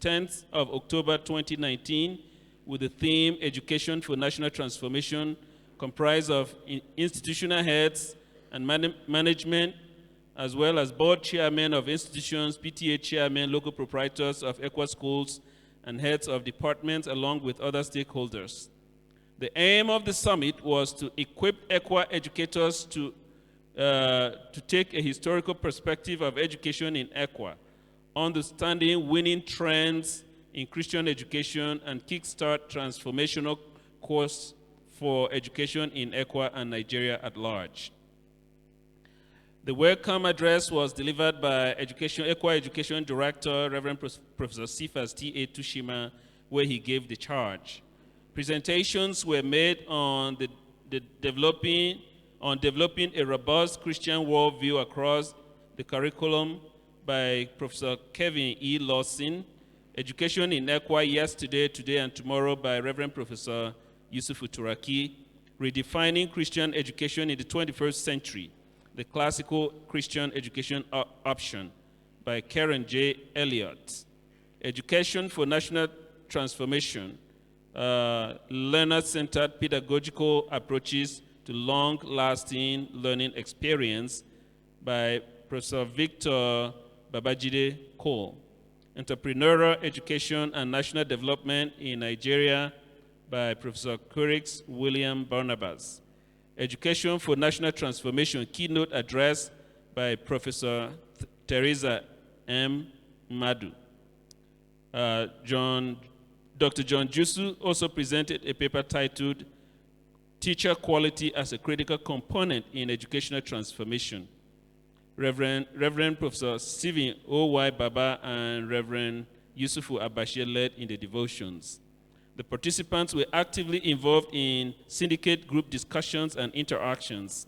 10th of October 2019 with the theme Education for National Transformation, comprised of institutional heads and management, as well as board chairmen of institutions, PTA chairmen, local proprietors of ECWA schools, and heads of departments, along with other stakeholders. The aim of the summit was to equip ECWA educators to take a historical perspective of education in ECWA, understanding winning trends in Christian education, and kickstart transformational course for education in ECWA and Nigeria at large. The welcome address was delivered by ECWA Education Director, Reverend Professor Cephas T.A. Tushima, where he gave the charge. Presentations were made on developing a robust Christian worldview across the curriculum by Professor Kevin E. Lawson, Education in ECWA Yesterday, Today, and Tomorrow by Reverend Professor Yusuf Turaki, Redefining Christian Education in the 21st Century, the Classical Christian Education Option by Karen J. Elliott, Education for National Transformation, Learner-Centered Pedagogical Approaches to Long-Lasting Learning Experience by Professor Victor Babajide Cole, Entrepreneurial Education and National Development in Nigeria by Professor Kurix William Barnabas, Education for National Transformation Keynote Address by Professor Teresa M. Madu. Dr. John Jusu also presented a paper titled Teacher Quality as a Critical Component in Educational Transformation. Reverend Professor Stephen O.Y. Baba and Reverend Yusufu Abashir led in the devotions. The participants were actively involved in syndicate group discussions and interactions.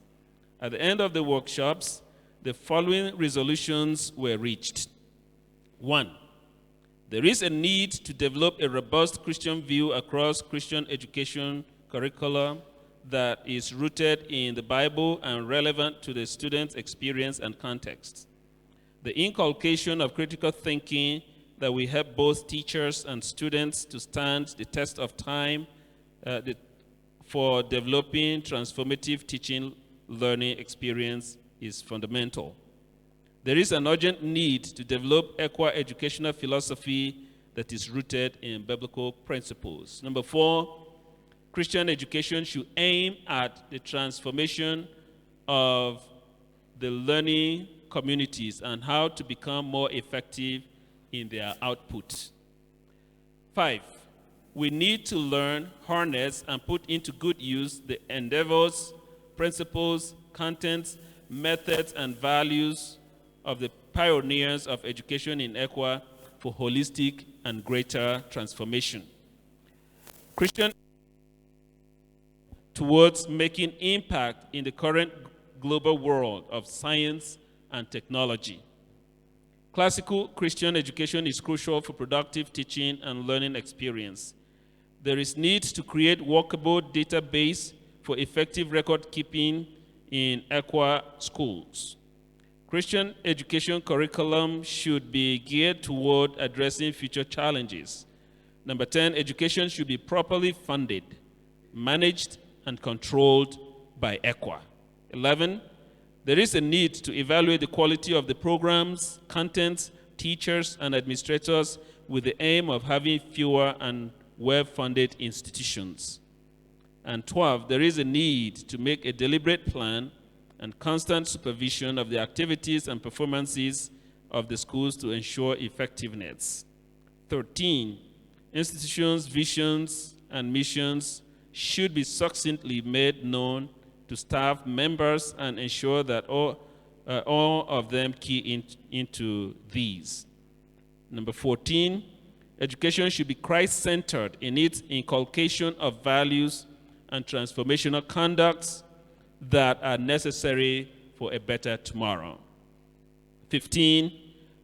At the end of the workshops, the following resolutions were reached. 1. There is a need to develop a robust Christian view across Christian education curricula that is rooted in the Bible and relevant to the student's experience and context. The inculcation of critical thinking that will help both teachers and students to stand the test of time for developing transformative teaching learning experience is fundamental. There is an urgent need to develop ECWA educational philosophy that is rooted in biblical principles. Number 4, Christian education should aim at the transformation of the learning communities and how to become more effective in their output. 5, we need to learn, harness, and put into good use the endeavors, principles, contents, methods, and values of the pioneers of education in ECWA for holistic and greater transformation. Christian towards making impact in the current global world of science and technology. Classical Christian education is crucial for productive teaching and learning experience. There is need to create workable database for effective record keeping in ECWA schools. Christian education curriculum should be geared toward addressing future challenges. Number 10, education should be properly funded, managed, and controlled by ECWA. 11, there is a need to evaluate the quality of the programs, contents, teachers, and administrators with the aim of having fewer and well-funded institutions. And 12, there is a need to make a deliberate plan and constant supervision of the activities and performances of the schools to ensure effectiveness. 13, institutions' visions and missions should be succinctly made known to staff members and ensure that all of them key into these. Number 14, education should be Christ-centered in its inculcation of values and transformational conducts that are necessary for a better tomorrow. 15,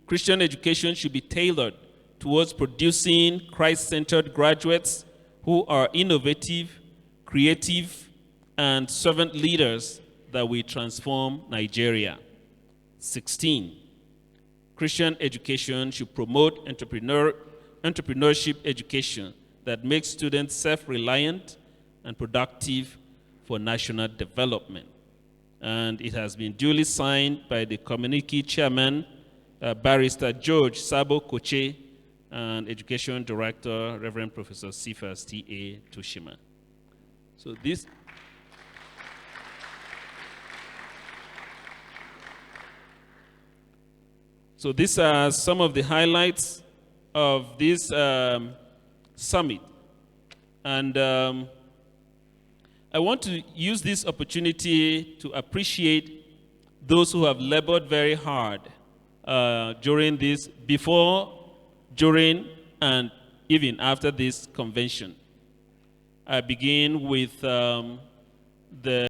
Christian education should be tailored towards producing Christ-centered graduates who are innovative, creative, and servant leaders that will transform Nigeria. 16, Christian education should promote entrepreneurship education that makes students self-reliant and productive for national development. And it has been duly signed by the Communique chairman, Barrister George Sabo Koche, and Education Director, Reverend Professor Cephas T.A. Tushima. So these are some of the highlights of this summit. And I want to use this opportunity to appreciate those who have labored very hard during this, before, during, and even after this convention. I begin with the